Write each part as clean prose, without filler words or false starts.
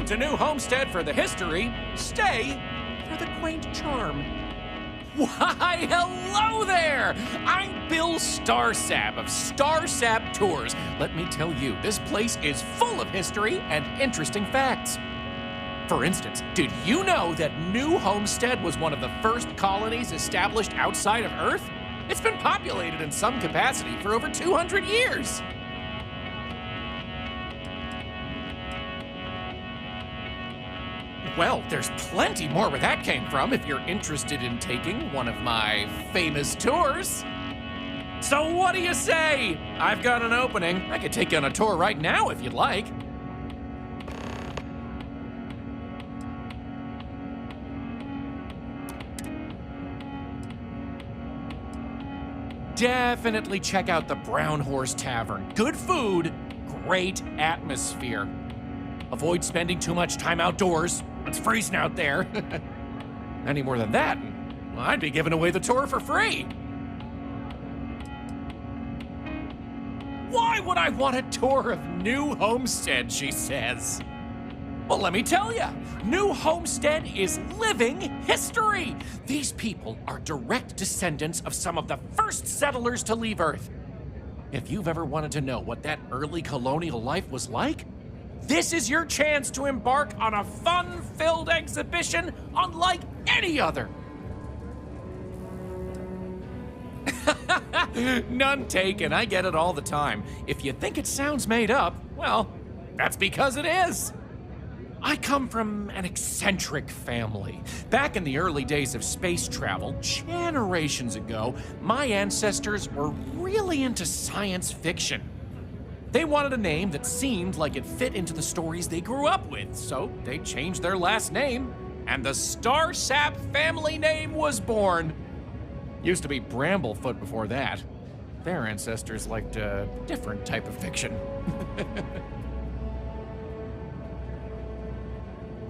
to New Homestead for the history, stay for the quaint charm. Why, hello there! I'm Bill Starsap of Starsap Tours. Let me tell you, this place is full of history and interesting facts. For instance, did you know that New Homestead was one of the first colonies established outside of Earth? It's been populated in some capacity for over 200 years. Well, there's plenty more where that came from if you're interested in taking one of my famous tours. So what do you say? I've got an opening. I could take you on a tour right now if you'd like. Definitely check out the Brown Horse Tavern. Good food, great atmosphere. Avoid spending too much time outdoors. It's freezing out there. Any more than that, well, I'd be giving away the tour for free. Why would I want a tour of New Homestead, she says. Well, let me tell you, New Homestead is living history. These people are direct descendants of some of the first settlers to leave Earth. If you've ever wanted to know what that early colonial life was like, this is your chance to embark on a fun-filled exhibition unlike any other. None taken, I get it all the time. If you think it sounds made up, well, that's because it is. I come from an eccentric family. Back in the early days of space travel, generations ago, my ancestors were really into science fiction. They wanted a name that seemed like it fit into the stories they grew up with, so they changed their last name, and the Starsap family name was born. Used to be Bramblefoot before that. Their ancestors liked a different type of fiction.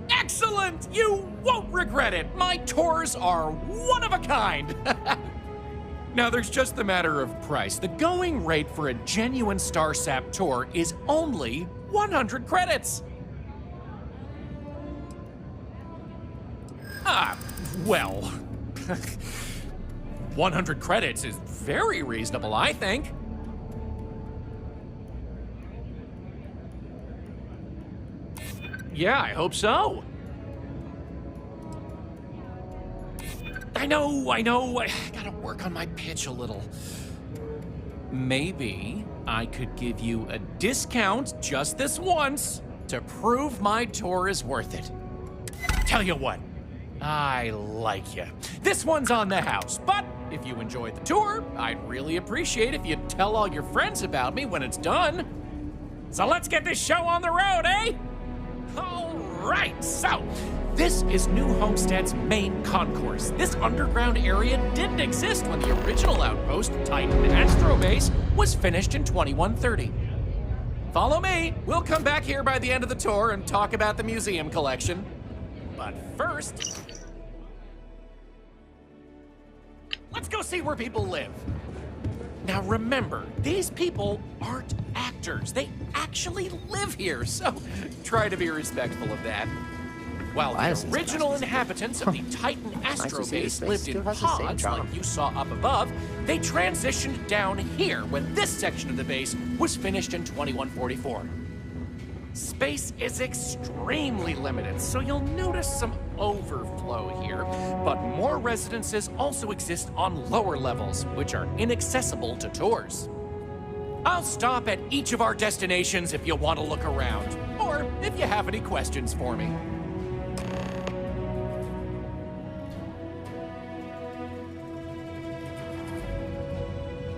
Excellent! You won't regret it! My tours are one of a kind! Now, there's just the matter of price. The going rate for a genuine Starsap tour is only 100 credits. Well, 100 credits is very reasonable, I think. Yeah, I hope so. I know, I gotta work on my pitch a little. Maybe I could give you a discount just this once to prove my tour is worth it. Tell you what, I like you. This one's on the house, but if you enjoyed the tour, I'd really appreciate if you'd tell all your friends about me when it's done. So let's get this show on the road, eh? All right, so this is New Homestead's main concourse. This underground area didn't exist when the original outpost, Titan Astrobase, was finished in 2130. Follow me. We'll come back here by the end of the tour and talk about the museum collection. But first, let's go see where people live. Now remember, these people aren't actors. They actually live here, so try to be respectful of that. While the original inhabitants of the Titan Astrobase lived in pods like you saw up above, they transitioned down here when this section of the base was finished in 2144. Space is extremely limited, so you'll notice some overflow here, but more residences also exist on lower levels, which are inaccessible to tours. I'll stop at each of our destinations if you want to look around, or if you have any questions for me.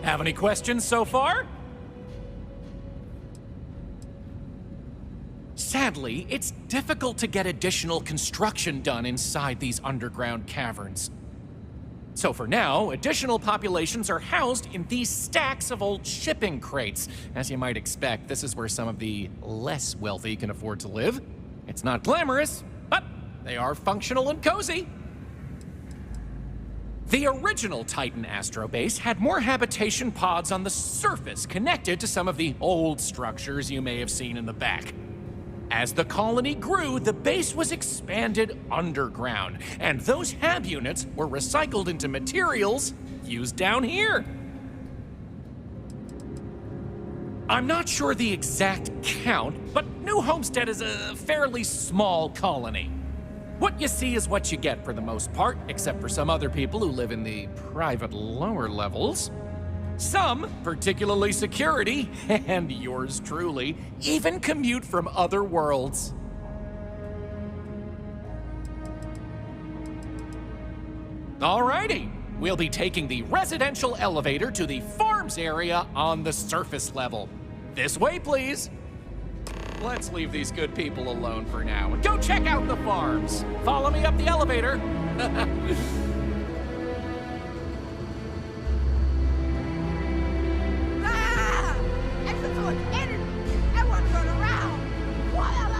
Have any questions so far? Sadly, it's difficult to get additional construction done inside these underground caverns. So for now, additional populations are housed in these stacks of old shipping crates. As you might expect, this is where some of the less wealthy can afford to live. It's not glamorous, but they are functional and cozy. The original Titan Astrobase had more habitation pods on the surface connected to some of the old structures you may have seen in the back. As the colony grew, the base was expanded underground, and those hab units were recycled into materials used down here. I'm not sure the exact count, but New Homestead is a fairly small colony. What you see is what you get for the most part, except for some other people who live in the private lower levels. Some, particularly security, and yours truly, even commute from other worlds. Alrighty, we'll be taking the residential elevator to the farms area on the surface level. This way, please. Let's leave these good people alone for now and go check out the farms. Follow me up the elevator. Ah! Exit to an enemy! Everyone run around! Voila!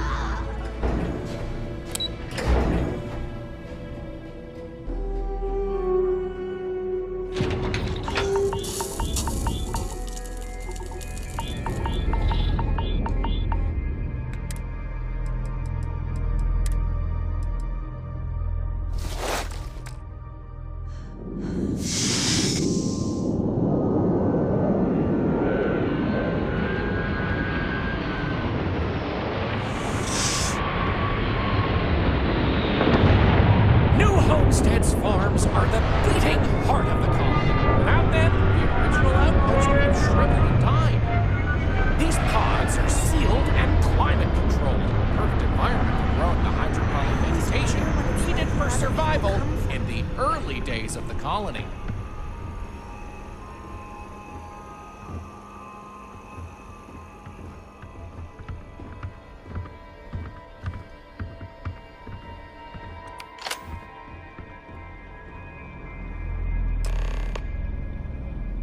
Homestead's farms are the beating heart of the colony. Without them, the original outpost would have shriveled and died. These pods are sealed and climate controlled, a perfect environment for growing the hydroponic vegetation needed for survival in the early days of the colony.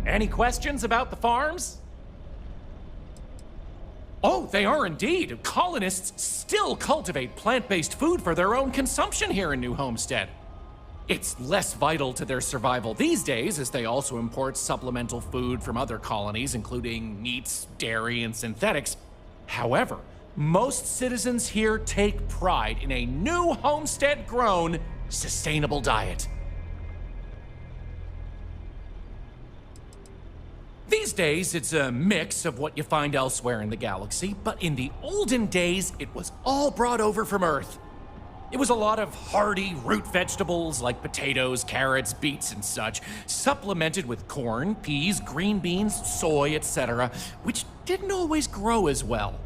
Any questions about the farms? Oh, they are indeed. Colonists still cultivate plant-based food for their own consumption here in New Homestead. It's less vital to their survival these days, as they also import supplemental food from other colonies, including meats, dairy, and synthetics. However, most citizens here take pride in a New Homestead-grown, sustainable diet. These days, it's a mix of what you find elsewhere in the galaxy, but in the olden days, it was all brought over from Earth. It was a lot of hardy root vegetables like potatoes, carrots, beets, and such, supplemented with corn, peas, green beans, soy, etc., which didn't always grow as well.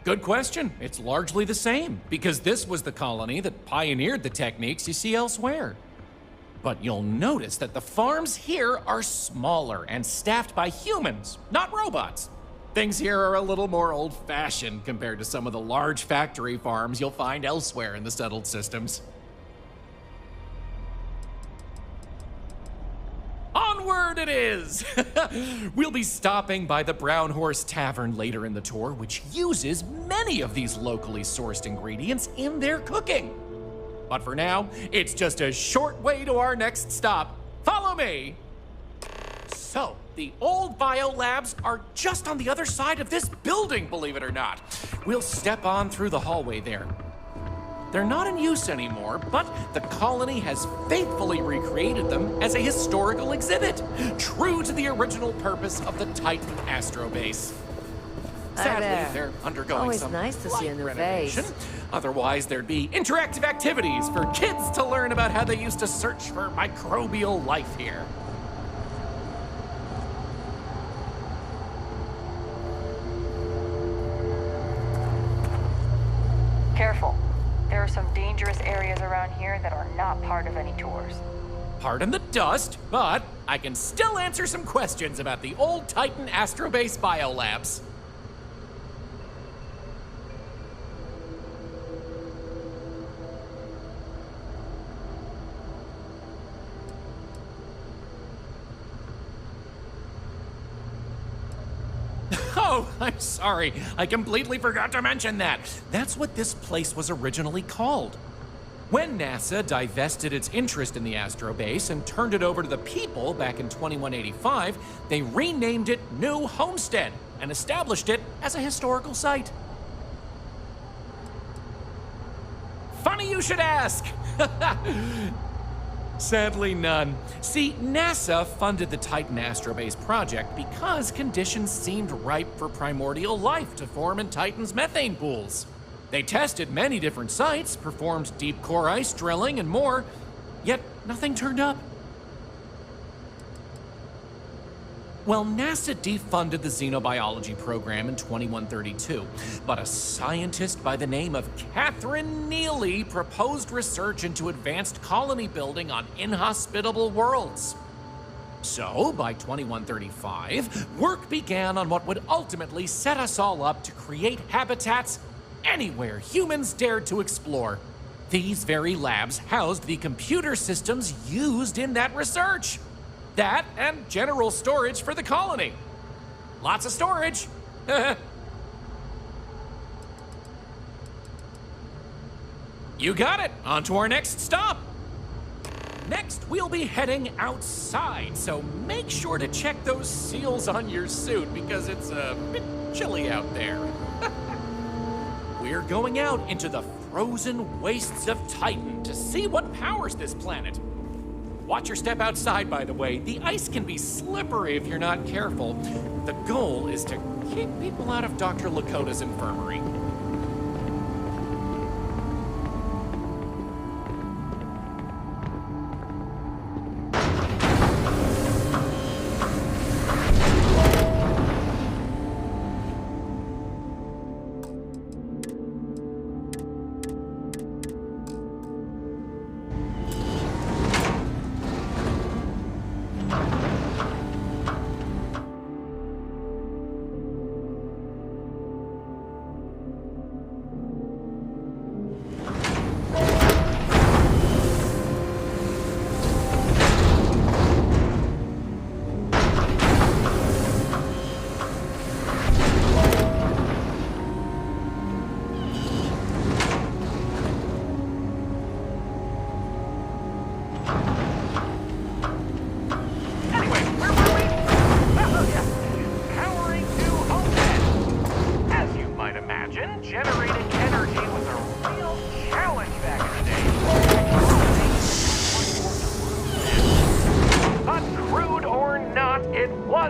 Good question. It's largely the same, because this was the colony that pioneered the techniques you see elsewhere. But you'll notice that the farms here are smaller and staffed by humans, not robots. Things here are a little more old-fashioned compared to some of the large factory farms you'll find elsewhere in the settled systems. Onward it is! We'll be stopping by the Brown Horse Tavern later in the tour, which uses many of these locally sourced ingredients in their cooking. But for now, it's just a short way to our next stop. Follow me! So, the old biolabs are just on the other side of this building, believe it or not. We'll step on through the hallway there. They're not in use anymore, but the colony has faithfully recreated them as a historical exhibit, true to the original purpose of the Titan Astrobase. Sadly, they're undergoing Always some nice to see a light new renovation. face. Otherwise, there'd be interactive activities for kids to learn about how they used to search for microbial life here. Careful. There are some dangerous areas around here that are not part of any tours. Pardon the dust, but I can still answer some questions about the old Titan Astrobase biolabs. Oh, I'm sorry. I completely forgot to mention that. That's what this place was originally called. When NASA divested its interest in the Astrobase and turned it over to the people back in 2185, they renamed it New Homestead and established it as a historical site. Funny you should ask! Sadly, none. See, NASA funded the Titan Astrobase project because conditions seemed ripe for primordial life to form in Titan's methane pools. They tested many different sites, performed deep core ice drilling, and more, yet nothing turned up. Well, NASA defunded the xenobiology program in 2132, but a scientist by the name of Catherine Neely proposed research into advanced colony building on inhospitable worlds. So, by 2135, work began on what would ultimately set us all up to create habitats anywhere humans dared to explore. These very labs housed the computer systems used in that research. That and general storage for the colony. Lots of storage. You got it. On to our next stop. Next, we'll be heading outside, so make sure to check those seals on your suit because it's a bit chilly out there. We're going out into the frozen wastes of Titan to see what powers this planet. Watch your step outside, by the way. The ice can be slippery if you're not careful. The goal is to keep people out of Dr. Lakota's infirmary.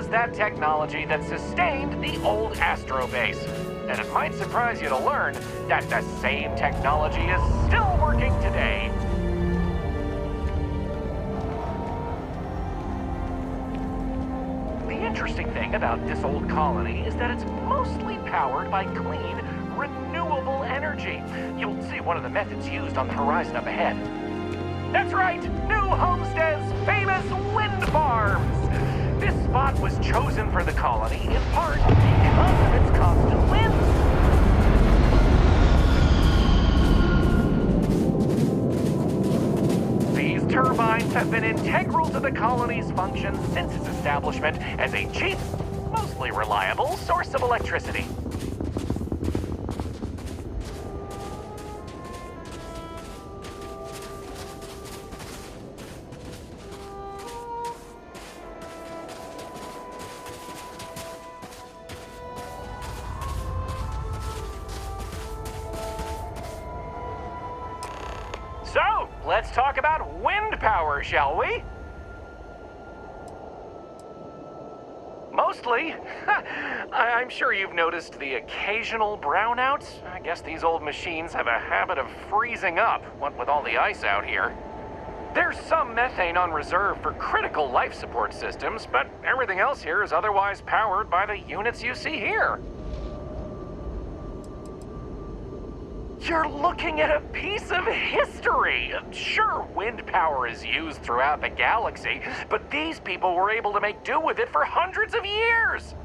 That technology that sustained the old Astrobase. And it might surprise you to learn that the same technology is still working today. The interesting thing about this old colony is that it's mostly powered by clean, renewable energy. You'll see one of the methods used on the horizon up ahead. That's right, New Homestead's famous wind farms. This spot was chosen for the colony in part because of its constant winds. These turbines have been integral to the colony's function since its establishment as a cheap, mostly reliable source of electricity. So, let's talk about wind power, shall we? Mostly. I'm sure you've noticed the occasional brownouts. I guess these old machines have a habit of freezing up, what with all the ice out here. There's some methane on reserve for critical life support systems, but everything else here is otherwise powered by the units you see here. You're looking at a piece of history. Sure, wind power is used throughout the galaxy, but these people were able to make do with it for hundreds of years.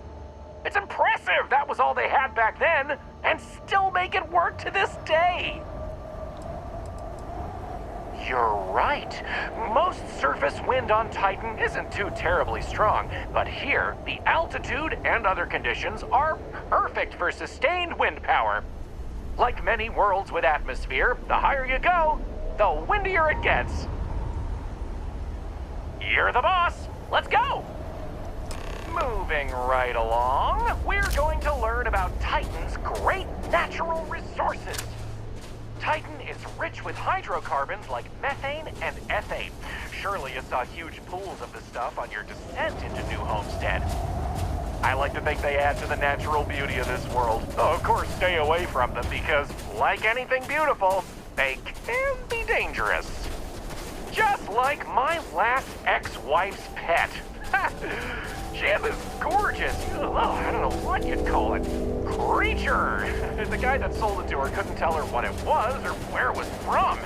It's impressive that was all they had back then, and still make it work to this day. You're right. Most surface wind on Titan isn't too terribly strong, but here, the altitude and other conditions are perfect for sustained wind power. Like many worlds with atmosphere, the higher you go, the windier it gets. You're the boss. Let's go. Moving right along, we're going to learn about Titan's great natural resources. Titan is rich with hydrocarbons like methane and ethane. Surely you saw huge pools of the stuff on your descent into New Homestead. I like to think they add to the natural beauty of this world. Though, of course, stay away from them because, like anything beautiful, they can be dangerous. Just like my last ex-wife's pet. She had this gorgeous, I don't know what you'd call it, creature. The guy that sold it to her couldn't tell her what it was or where it was from.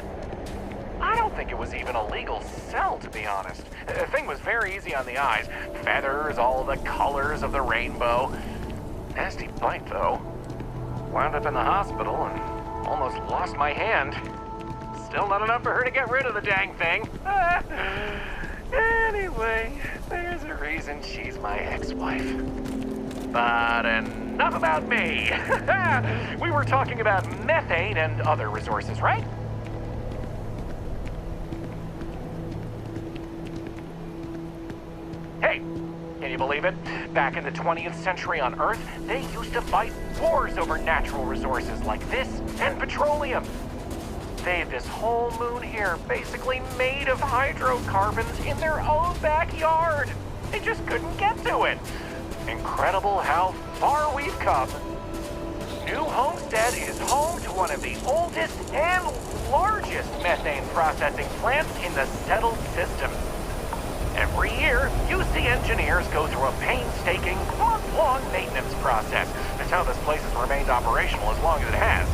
I don't think it was even a legal sell, to be honest. The thing was very easy on the eyes. Feathers, all the colors of the rainbow. Nasty bite, though. Wound up in the hospital and almost lost my hand. Still not enough for her to get rid of the dang thing. Anyway, there's a reason she's my ex-wife. But enough about me. We were talking about methane and other resources, right? Hey, can you believe it? Back in the 20th century on Earth, they used to fight wars over natural resources like this and petroleum. They had this whole moon here basically made of hydrocarbons in their own backyard. They just couldn't get to it. Incredible how far we've come. New Homestead is home to one of the oldest and largest methane processing plants in the settled system. Every year, UC engineers go through a painstaking, month-long maintenance process. That's how this place has remained operational as long as it has.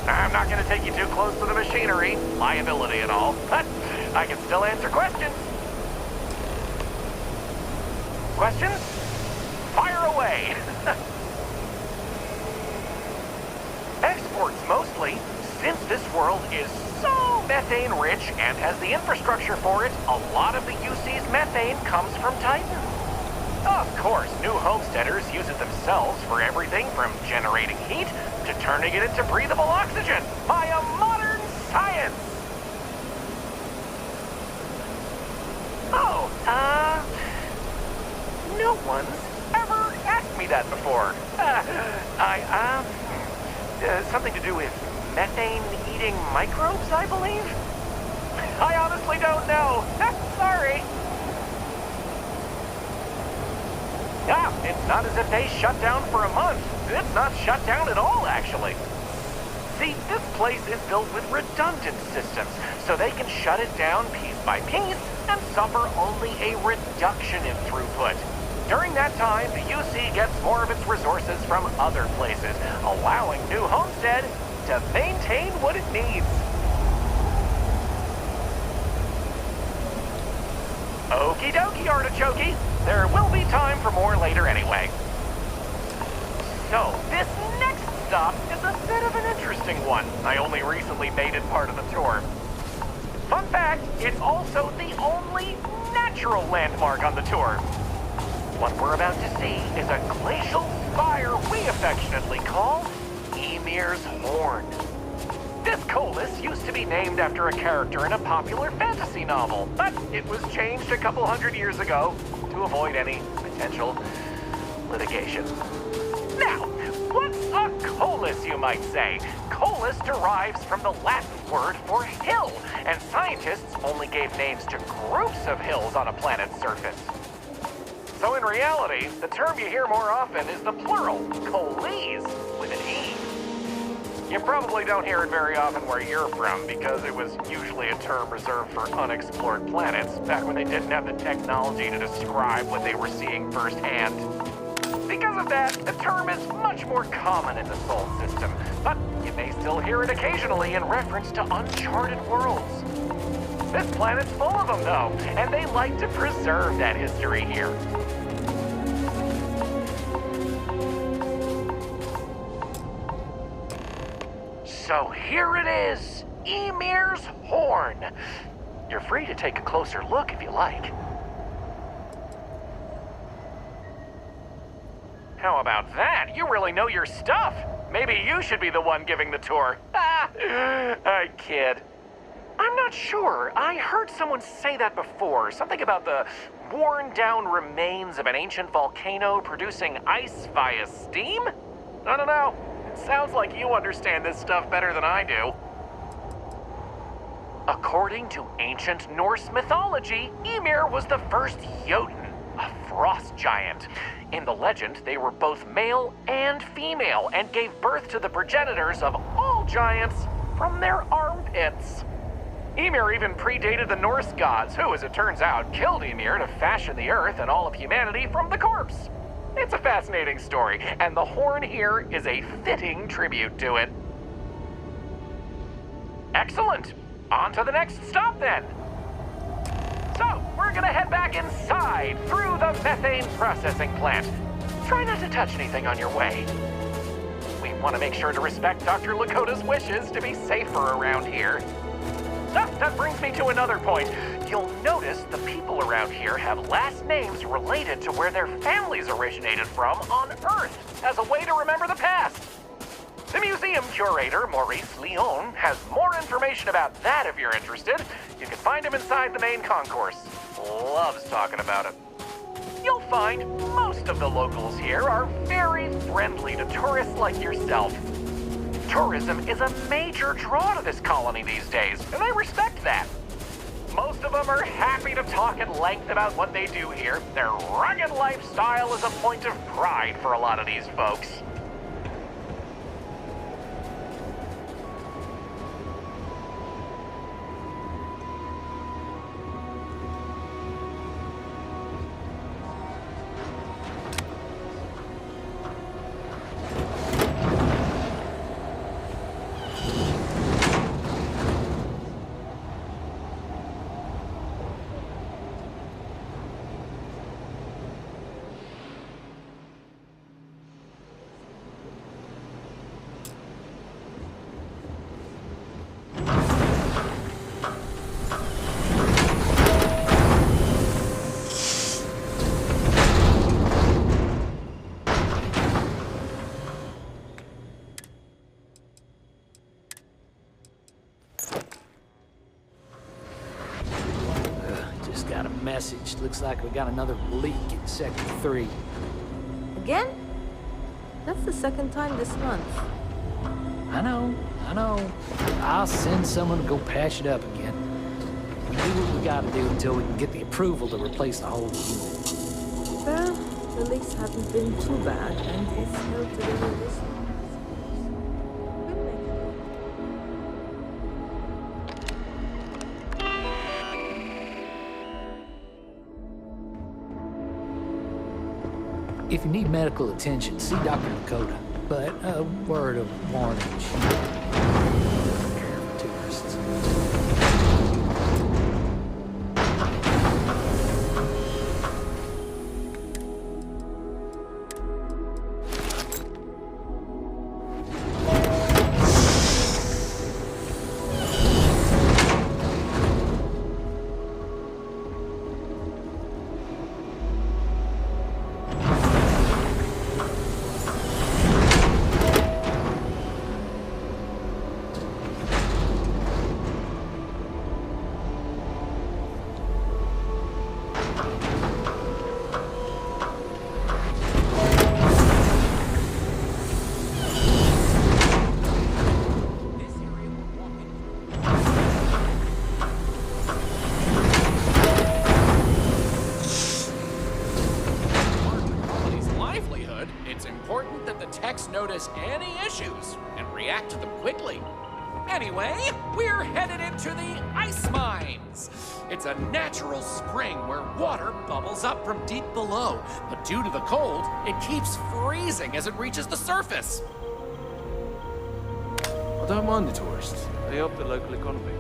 I'm not going to take you too close to the machinery, liability and all, but I can still answer questions. Questions? Fire away! Exports mostly, since this world is so methane rich and has the infrastructure for it, a lot of the UC's methane comes from Titan. Of course, new homesteaders use it themselves for everything from generating heat to turning it into breathable oxygen via modern science. Oh, no one's ever asked me that before. Something to do with methane-eating microbes, I believe? I honestly don't know. Sorry. Yeah, it's not as if they shut down for a month. It's not shut down at all, actually. See, this place is built with redundant systems, so they can shut it down piece by piece and suffer only a reduction in throughput. During that time, the UC gets more of its resources from other places, allowing New Homestead to maintain what it needs. Okie dokie, artichokey. There will be time for more later anyway. So, this next stop is a bit of an interesting one. I only recently made it part of the tour. Fun fact, it's also the only natural landmark on the tour. What we're about to see is a glacial spire we affectionately call Ymir's Horn. This colus used to be named after a character in a popular fantasy novel, but it was changed a couple hundred years ago to avoid any potential litigation. Now, what's a colus, you might say? Colus derives from the Latin word for hill, and scientists only gave names to groups of hills on a planet's surface. So in reality, the term you hear more often is the plural, coles, with an E. You probably don't hear it very often where you're from because it was usually a term reserved for unexplored planets back when they didn't have the technology to describe what they were seeing firsthand. Because of that, the term is much more common in the Sol system, but you may still hear it occasionally in reference to uncharted worlds. This planet's full of them, though, and they like to preserve that history here. So here it is, Ymir's Horn. You're free to take a closer look if you like. How about that? You really know your stuff. Maybe you should be the one giving the tour. I kid. I'm not sure. I heard someone say that before. Something about the worn-down remains of an ancient volcano producing ice via steam? I don't know. It sounds like you understand this stuff better than I do. According to ancient Norse mythology, Ymir was the first Jotun, a frost giant. In the legend, they were both male and female and gave birth to the progenitors of all giants from their armpits. Ymir even predated the Norse gods, who, as it turns out, killed Ymir to fashion the earth and all of humanity from the corpse. It's a fascinating story, and the horn here is a fitting tribute to it. Excellent! On to the next stop, then! So, we're gonna head back inside, through the methane processing plant. Try not to touch anything on your way. We want to make sure to respect Dr. Lakota's wishes to be safer around here. That brings me to another point. You'll notice the people around here have last names related to where their families originated from on Earth, as a way to remember the past. The museum curator, Maurice Leon, has more information about that if you're interested. You can find him inside the main concourse. Loves talking about it. You'll find most of the locals here are very friendly to tourists like yourself. Tourism is a major draw to this colony these days, and I respect that. Most of them are happy to talk at length about what they do here. Their rugged lifestyle is a point of pride for a lot of these folks. Got a message. Looks like we got another leak in Sector 3. Again? That's the second time this month. I know. I'll send someone to go patch it up again. We do what we gotta do until we can get the approval to replace the whole unit. Well, the leaks haven't been too bad, and it's held together this month. If you need medical attention, see Dr. Lakota. But a word of warning, she takes care of tourists. Notice any issues and react to them quickly. Anyway, we're headed into the ice mines. It's a natural spring where water bubbles up from deep below, but due to the cold, it keeps freezing as it reaches the surface. I don't mind the tourists. They help the local economy.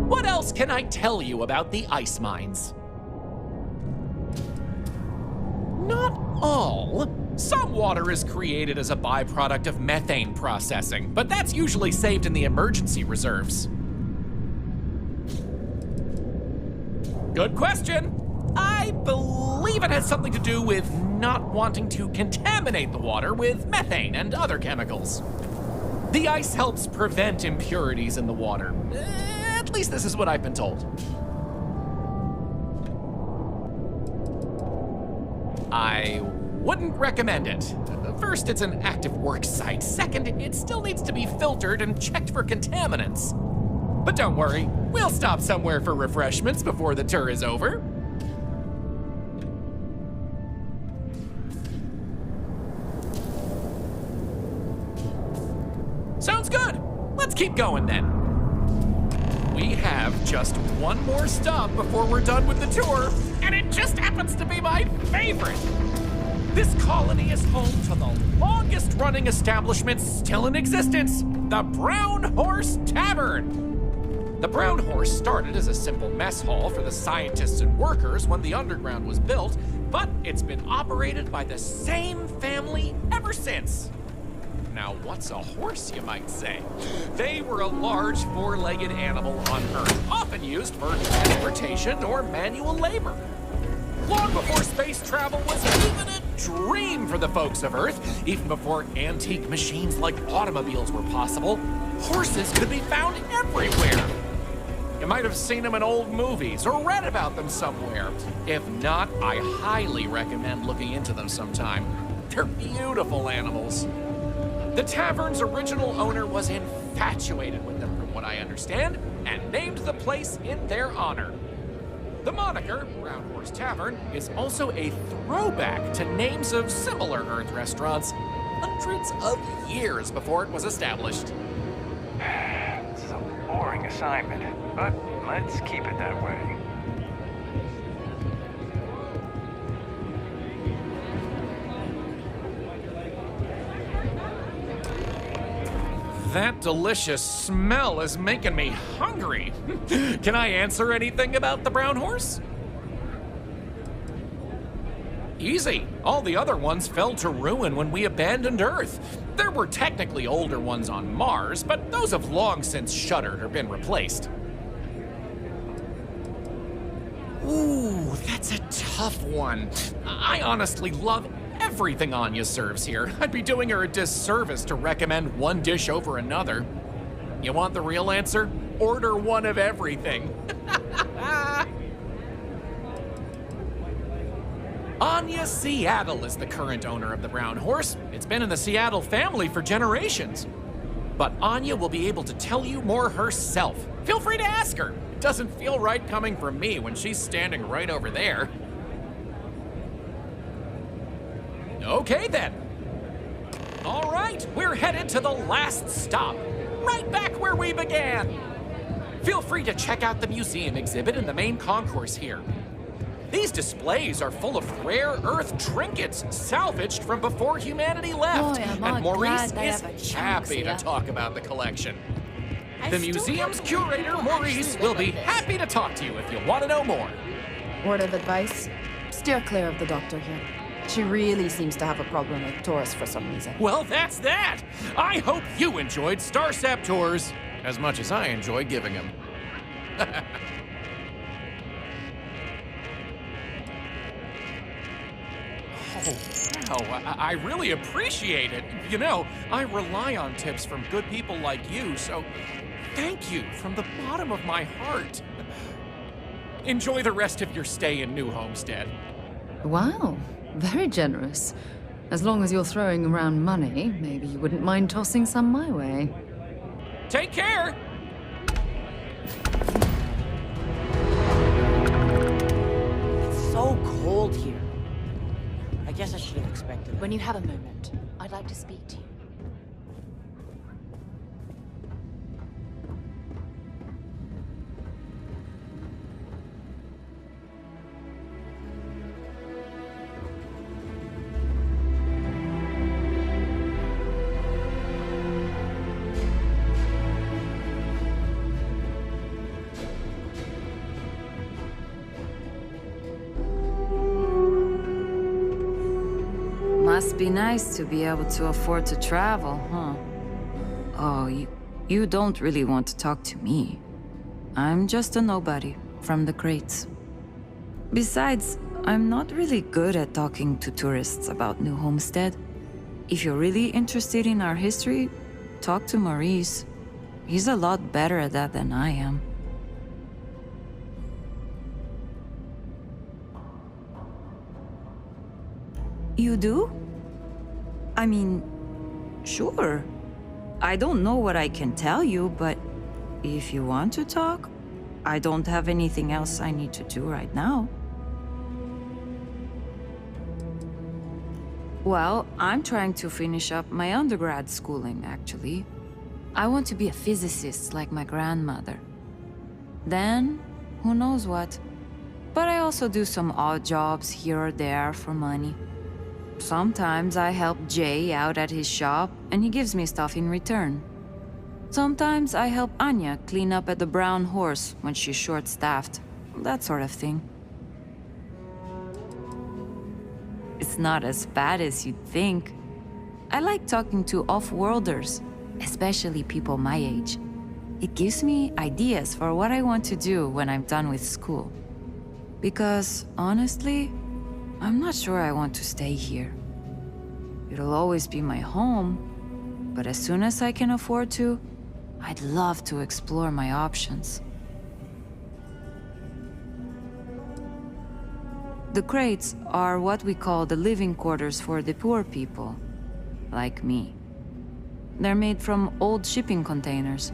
What else can I tell you about the ice mines? Not all. Some water is created as a byproduct of methane processing, but that's usually saved in the emergency reserves. Good question. I believe it has something to do with not wanting to contaminate the water with methane and other chemicals. The ice helps prevent impurities in the water. At least this is what I've been told. I wouldn't recommend it. First, it's an active work site. Second, it still needs to be filtered and checked for contaminants. But don't worry, we'll stop somewhere for refreshments before the tour is over. Sounds good. Let's keep going then. We have just one more stop before we're done with the tour, and it just happens to be my favorite. This colony is home to the longest-running establishment still in existence, the Brown Horse Tavern. The Brown Horse started as a simple mess hall for the scientists and workers when the underground was built, but it's been operated by the same family ever since. Now, what's a horse, you might say? They were a large four-legged animal on Earth, often used for transportation or manual labor. Long before space travel was even a dream for the folks of Earth, even before antique machines like automobiles were possible, horses could be found everywhere. You might have seen them in old movies or read about them somewhere. If not, I highly recommend looking into them sometime. They're beautiful animals. The tavern's original owner was infatuated with them, from what I understand, and named the place in their honor. The moniker, Brown Horse Tavern, is also a throwback to names of similar Earth restaurants hundreds of years before it was established. This is a boring assignment, but let's keep it that way. That delicious smell is making me hungry. Can I answer anything about the Brown Horse? Easy. All the other ones fell to ruin when we abandoned Earth. There were technically older ones on Mars, but those have long since shuttered or been replaced. Ooh, that's a tough one. I honestly love everything Anya serves here. I'd be doing her a disservice to recommend one dish over another. You want the real answer? Order one of everything. Anya Seattle is the current owner of the Brown Horse. It's been in the Seattle family for generations. But Anya will be able to tell you more herself. Feel free to ask her. It doesn't feel right coming from me when she's standing right over there. Okay then. All right, we're headed to the last stop, right back where we began. Feel free to check out the museum exhibit in the main concourse here. These displays are full of rare Earth trinkets salvaged from before humanity left. Boy, am I and Maurice glad they is have a chance happy to here. talk about the collection. I The still museum's can't believe curator, people Maurice, actually will live be like this. happy to talk to you if you want to know more. Word of advice, steer clear of the doctor here. She really seems to have a problem with tourists for some reason. Well, that's that. I hope you enjoyed Starcept tours as much as I enjoy giving them. Oh, wow. I really appreciate it. You know, I rely on tips from good people like you, so thank you from the bottom of my heart. Enjoy the rest of your stay in New Homestead. Wow, very generous. As long as you're throwing around money, maybe you wouldn't mind tossing some my way. Take care! It's so cold here. I guess I should have expected. When you have a moment, I'd like to speak to you. Must be nice to be able to afford to travel, huh? Oh, you don't really want to talk to me. I'm just a nobody from the crates. Besides, I'm not really good at talking to tourists about New Homestead. If you're really interested in our history, talk to Maurice. He's a lot better at that than I am. You do? I mean, sure. I don't know what I can tell you, but if you want to talk, I don't have anything else I need to do right now. Well, I'm trying to finish up my undergrad schooling, actually. I want to be a physicist like my grandmother. Then, who knows what. But I also do some odd jobs here or there for money. Sometimes I help Jay out at his shop, and he gives me stuff in return. Sometimes I help Anya clean up at the Brown Horse when she's short-staffed. That sort of thing. It's not as bad as you'd think. I like talking to off-worlders, especially people my age. It gives me ideas for what I want to do when I'm done with school. Because, honestly, I'm not sure I want to stay here. It'll always be my home, but as soon as I can afford to, I'd love to explore my options. The crates are what we call the living quarters for the poor people, like me. They're made from old shipping containers.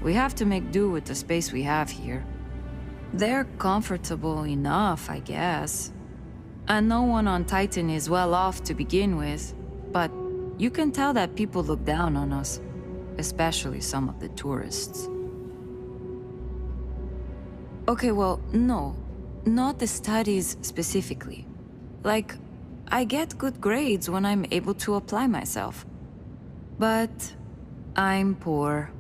We have to make do with the space we have here. They're comfortable enough, I guess. And no one on Titan is well off to begin with, but you can tell that people look down on us, especially some of the tourists. Okay, well, no, not the studies specifically. Like, I get good grades when I'm able to apply myself. But I'm poor.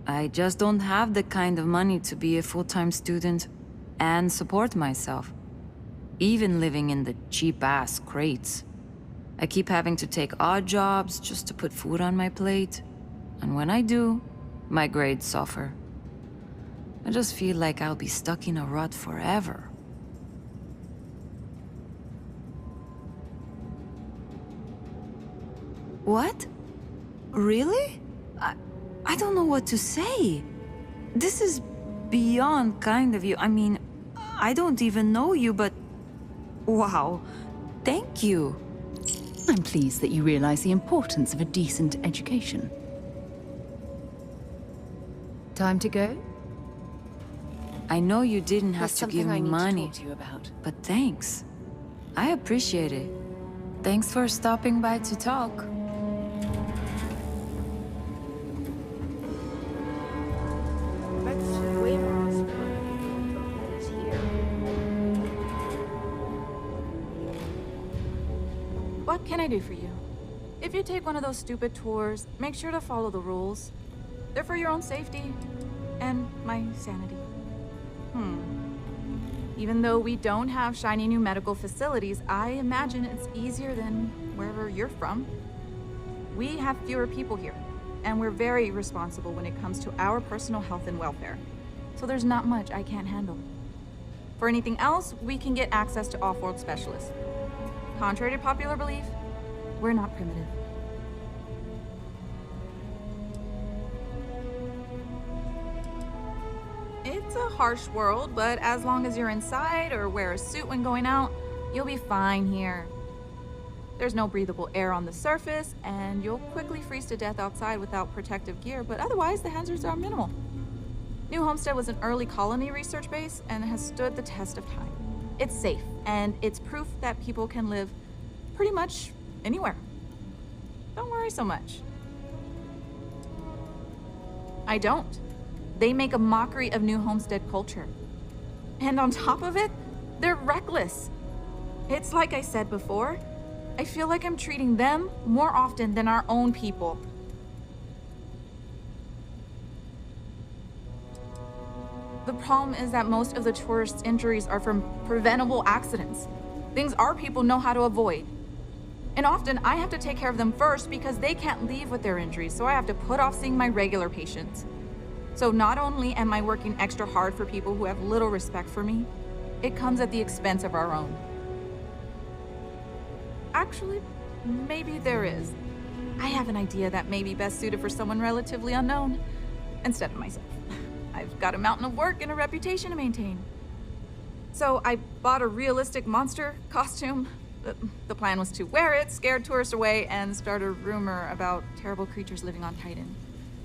I just don't have the kind of money to be a full-time student and support myself. Even living in the cheap-ass crates. I keep having to take odd jobs just to put food on my plate. And when I do, my grades suffer. I just feel like I'll be stuck in a rut forever. What? Really? I don't know what to say. This is beyond kind of you. I mean, I don't even know you, but... Wow. Thank you. I'm pleased that you realize the importance of a decent education. Time to go? I know you didn't have There's to give something I me need money, to talk to you about. but thanks. I appreciate it. Thanks for stopping by to talk. That's way more it's here. What can I do for you? If you take one of those stupid tours, make sure to follow the rules. They're for your own safety and my sanity. Even though we don't have shiny new medical facilities, I imagine it's easier than wherever you're from. We have fewer people here, and we're very responsible when it comes to our personal health and welfare. So there's not much I can't handle. For anything else, we can get access to off-world specialists. Contrary to popular belief, we're not primitive. It's a harsh world, but as long as you're inside or wear a suit when going out, you'll be fine here. There's no breathable air on the surface, and you'll quickly freeze to death outside without protective gear, but otherwise the hazards are minimal. New Homestead was an early colony research base and has stood the test of time. It's safe, and it's proof that people can live pretty much anywhere. Don't worry so much. I don't. They make a mockery of New Homestead culture. And on top of it, they're reckless. It's like I said before, I feel like I'm treating them more often than our own people. The problem is that most of the tourists' injuries are from preventable accidents. Things our people know how to avoid. And often I have to take care of them first because they can't leave with their injuries, so I have to put off seeing my regular patients. So not only am I working extra hard for people who have little respect for me, it comes at the expense of our own. Actually, maybe there is. I have an idea that may be best suited for someone relatively unknown, instead of myself. I've got a mountain of work and a reputation to maintain. So I bought a realistic monster costume. The plan was to wear it, scare tourists away, and start a rumor about terrible creatures living on Titan.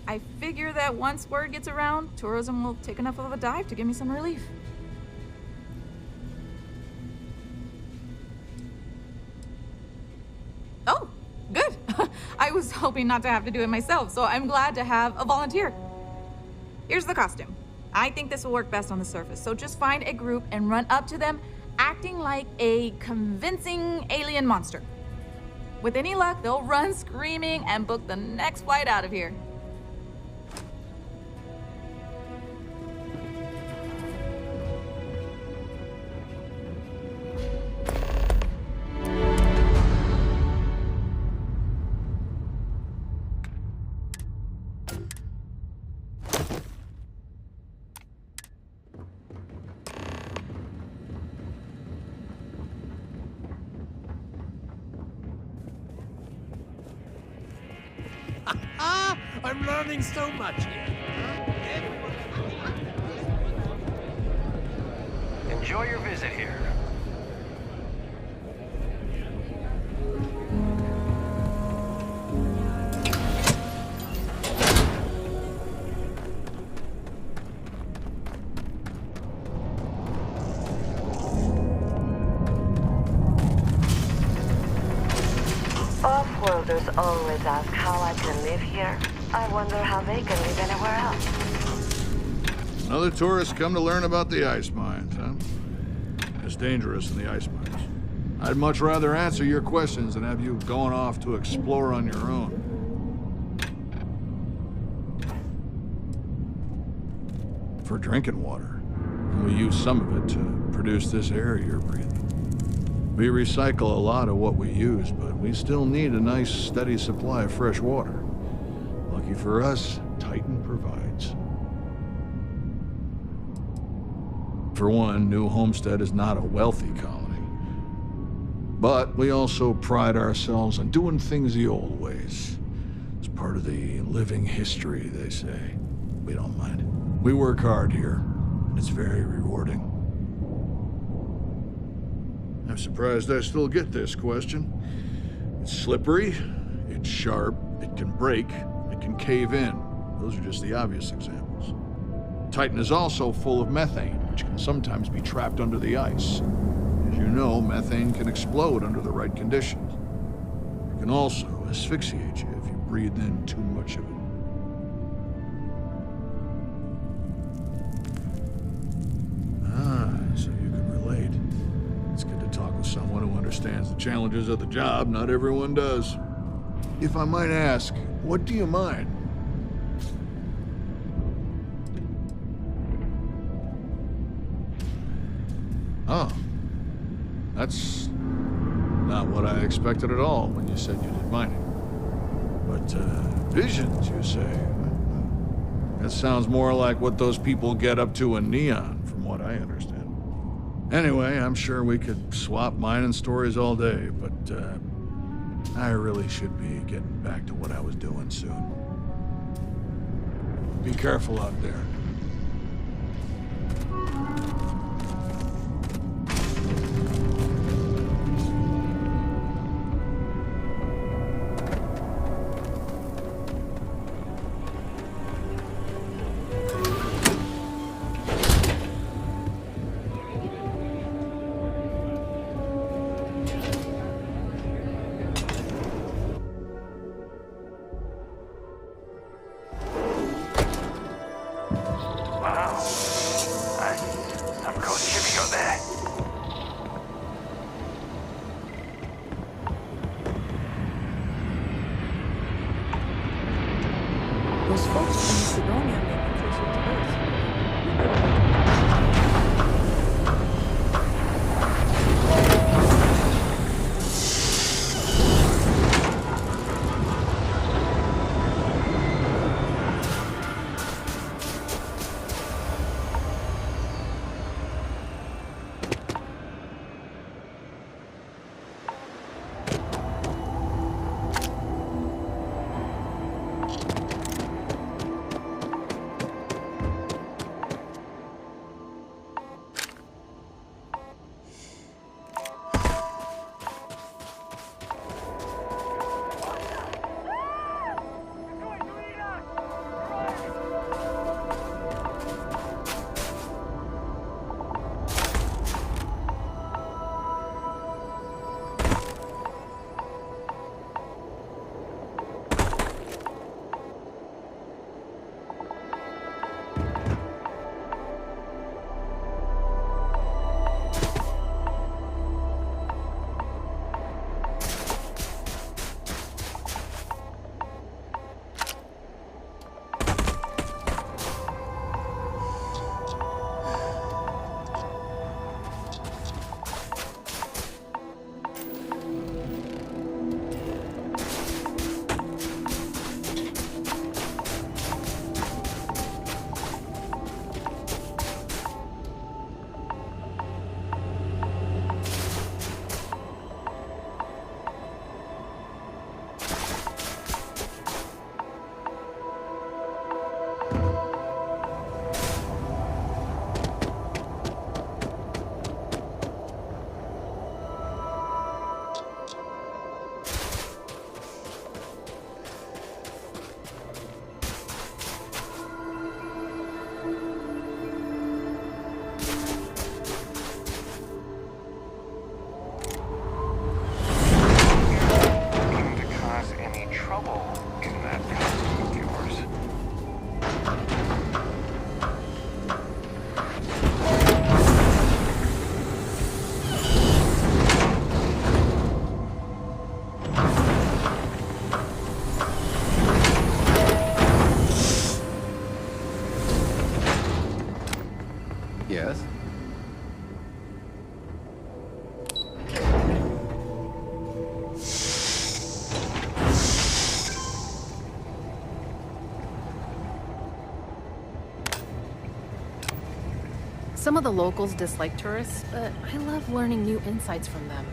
I figure that once word gets around, tourism will take enough of a dive to give me some relief. Oh, good. I was hoping not to have to do it myself, so I'm glad to have a volunteer. Here's the costume. I think this will work best on the surface, so just find a group and run up to them, acting like a convincing alien monster. With any luck, they'll run screaming and book the next flight out of here. I'm learning so much here. Enjoy your visit here. Off-worlders always ask how I can live here. I wonder how they can live anywhere else. Another tourist come to learn about the ice mines, huh? It's dangerous in the ice mines. I'd much rather answer your questions than have you going off to explore on your own. For drinking water, and we use some of it to produce this air you're breathing. We recycle a lot of what we use, but we still need a nice, steady supply of fresh water. Lucky for us, Titan provides. For one, New Homestead is not a wealthy colony. But we also pride ourselves on doing things the old ways. It's part of the living history, they say. We don't mind. We work hard here, and it's very rewarding. I'm surprised I still get this question. It's slippery, it's sharp, it can break, it can cave in. Those are just the obvious examples. Titan is also full of methane, which can sometimes be trapped under the ice. As you know, methane can explode under the right conditions. It can also asphyxiate you if you breathe in too much of it. So you can relate. It's good to talk with someone who understands the challenges of the job. Not everyone does. If I might ask, what do you mind? Oh. That's not what I expected at all when you said you didn't mind it. But, visions, you say? That sounds more like what those people get up to in Neon, from what I understand. Anyway, I'm sure we could swap mining stories all day, but I really should be getting back to what I was doing soon. Be careful out there. Those folks in Macedonia may be closer to Earth. Some of the locals dislike tourists, but I love learning new insights from them.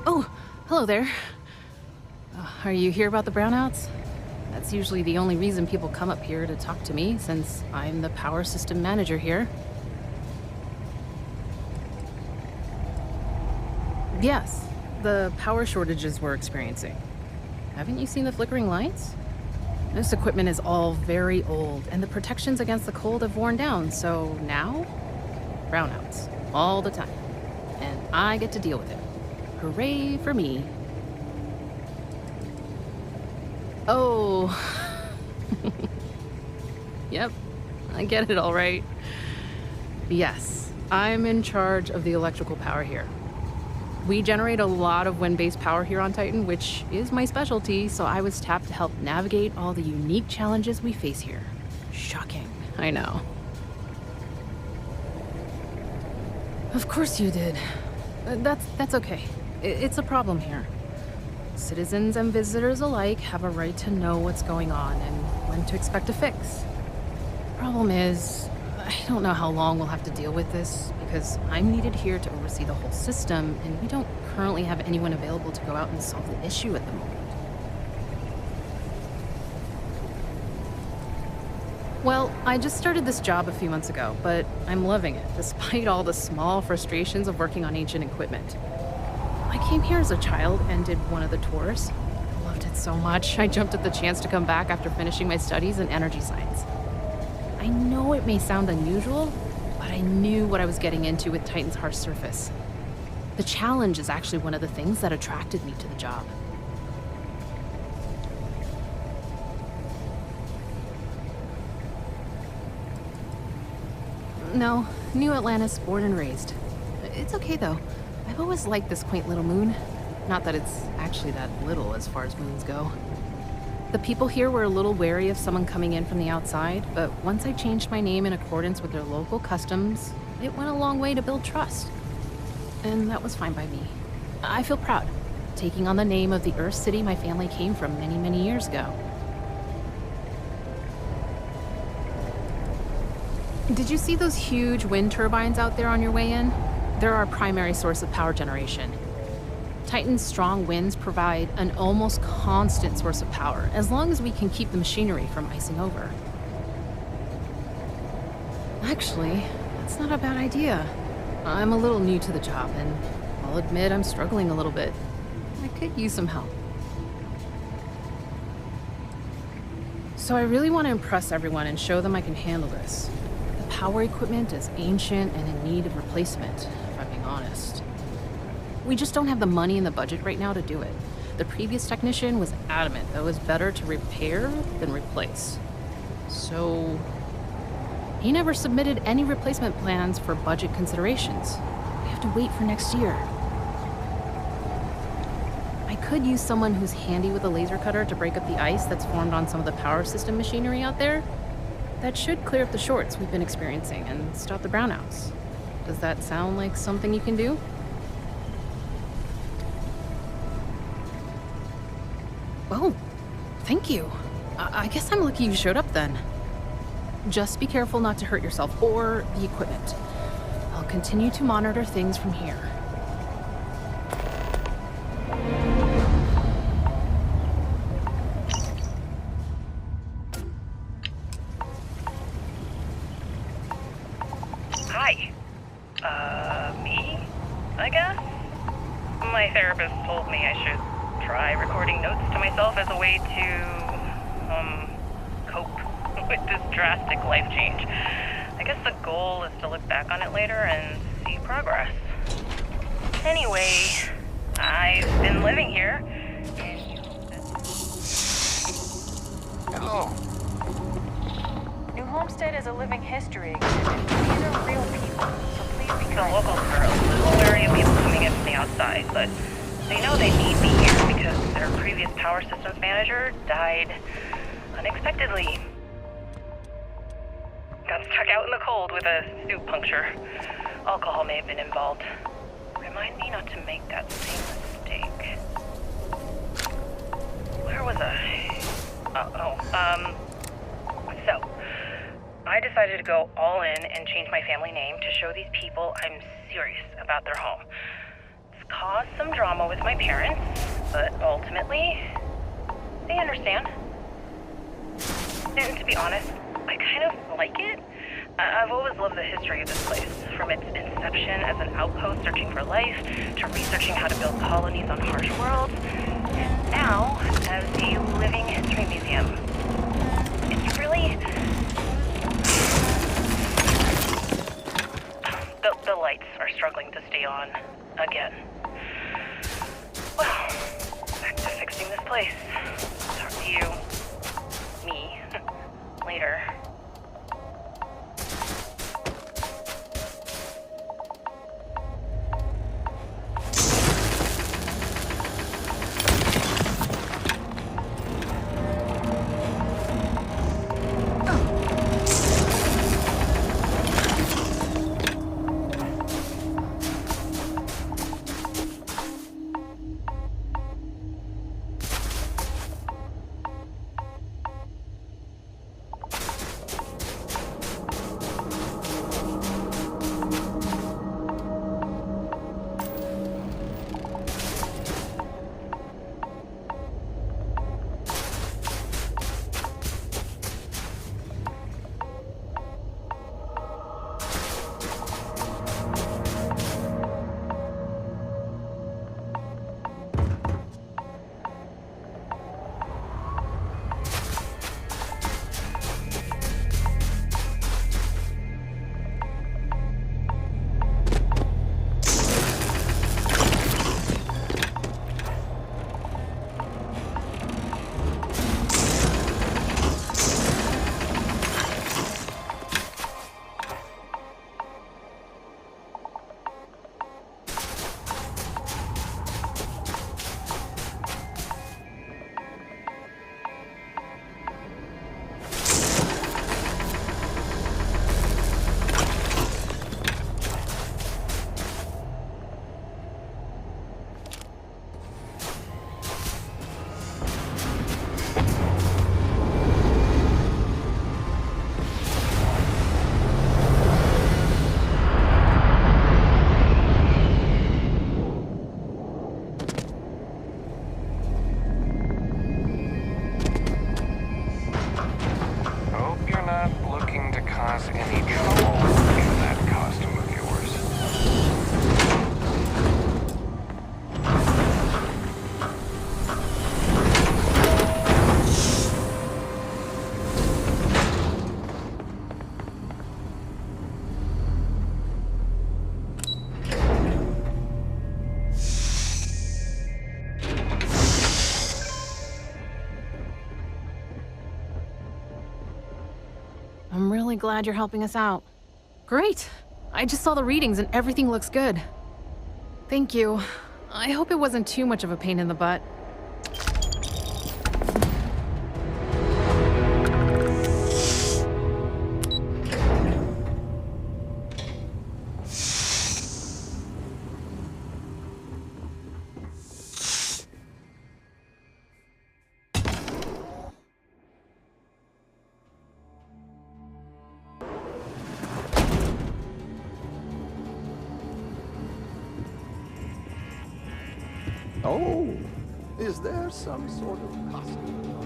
Oh, hello there. Are you here about the brownouts? That's usually the only reason people come up here to talk to me, since I'm the power system manager here. Yes, the power shortages we're experiencing. Haven't you seen the flickering lights? This equipment is all very old, and the protections against the cold have worn down, so now, brownouts, all the time. And I get to deal with it. Hooray for me. Oh. Yep, I get it all right. Yes, I'm in charge of the electrical power here. We generate a lot of wind-based power here on Titan, which is my specialty, so I was tapped to help navigate all the unique challenges we face here. Shocking, I know. Of course you did. That's okay. It's a problem here. Citizens and visitors alike have a right to know what's going on and when to expect a fix. The problem is, I don't know how long we'll have to deal with this, because I'm needed here to oversee the whole system, and we don't currently have anyone available to go out and solve the issue at the moment. Well, I just started this job a few months ago, but I'm loving it, despite all the small frustrations of working on ancient equipment. I came here as a child and did one of the tours. I loved it so much, I jumped at the chance to come back after finishing my studies in energy science. I know it may sound unusual, but I knew what I was getting into with Titan's harsh surface. The challenge is actually one of the things that attracted me to the job. No, New Atlantis, born and raised. It's okay though. I've always liked this quaint little moon. Not that it's actually that little as far as moons go. The people here were a little wary of someone coming in from the outside, but once I changed my name in accordance with their local customs, it went a long way to build trust. And that was fine by me. I feel proud, taking on the name of the Earth City my family came from many, many years ago. Did you see those huge wind turbines out there on your way in? They're our primary source of power generation. Titan's strong winds provide an almost constant source of power, as long as we can keep the machinery from icing over. Actually, that's not a bad idea. I'm a little new to the job, and I'll admit I'm struggling a little bit. I could use some help. So I really want to impress everyone and show them I can handle this. The power equipment is ancient and in need of replacement, if I'm being honest. We just don't have the money in the budget right now to do it. The previous technician was adamant that it was better to repair than replace. So he never submitted any replacement plans for budget considerations. We have to wait for next year. I could use someone who's handy with a laser cutter to break up the ice that's formed on some of the power system machinery out there. That should clear up the shorts we've been experiencing and stop the brownouts. Does that sound like something you can do? Oh, thank you. I guess I'm lucky you showed up then. Just be careful not to hurt yourself or the equipment. I'll continue to monitor things from here. Hi. Me? I guess? My therapist told me I should try recording notes to myself as a way to, cope with this drastic life change. I guess the goal is to look back on it later and see progress. Anyway, I've been living here. Hello. New Homestead is a living history exhibit. These are real people, so please be The kind. locals are a little wary of people coming in from the outside, but they know they need me here because their previous power systems manager died unexpectedly. Got stuck out in the cold with a suit puncture. Alcohol may have been involved. Remind me not to make that same mistake. Where was I? decided to go all in and change my family name to show these people I'm serious about their home. It's caused some drama with my parents, but ultimately, they understand. And to be honest, I kind of like it. I've always loved the history of this place, from its inception as an outpost searching for life, to researching how to build colonies on harsh worlds, and now as a living history museum. It's really... The lights are struggling to stay on again. Well, back to fixing this place. Talk to you, me, later. I'm really glad you're helping us out. Great. I just saw the readings and everything looks good. Thank you. I hope it wasn't too much of a pain in the butt. Oh, is there some sort of costume?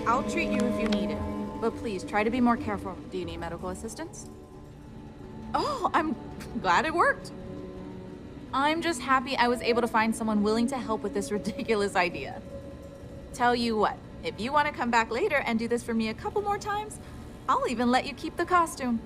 I'll treat you if you need it, but please try to be more careful. Do you need medical assistance? Oh, I'm glad it worked. I'm just happy I was able to find someone willing to help with this ridiculous idea. Tell you what, if you want to come back later and do this for me a couple more times, I'll even let you keep the costume.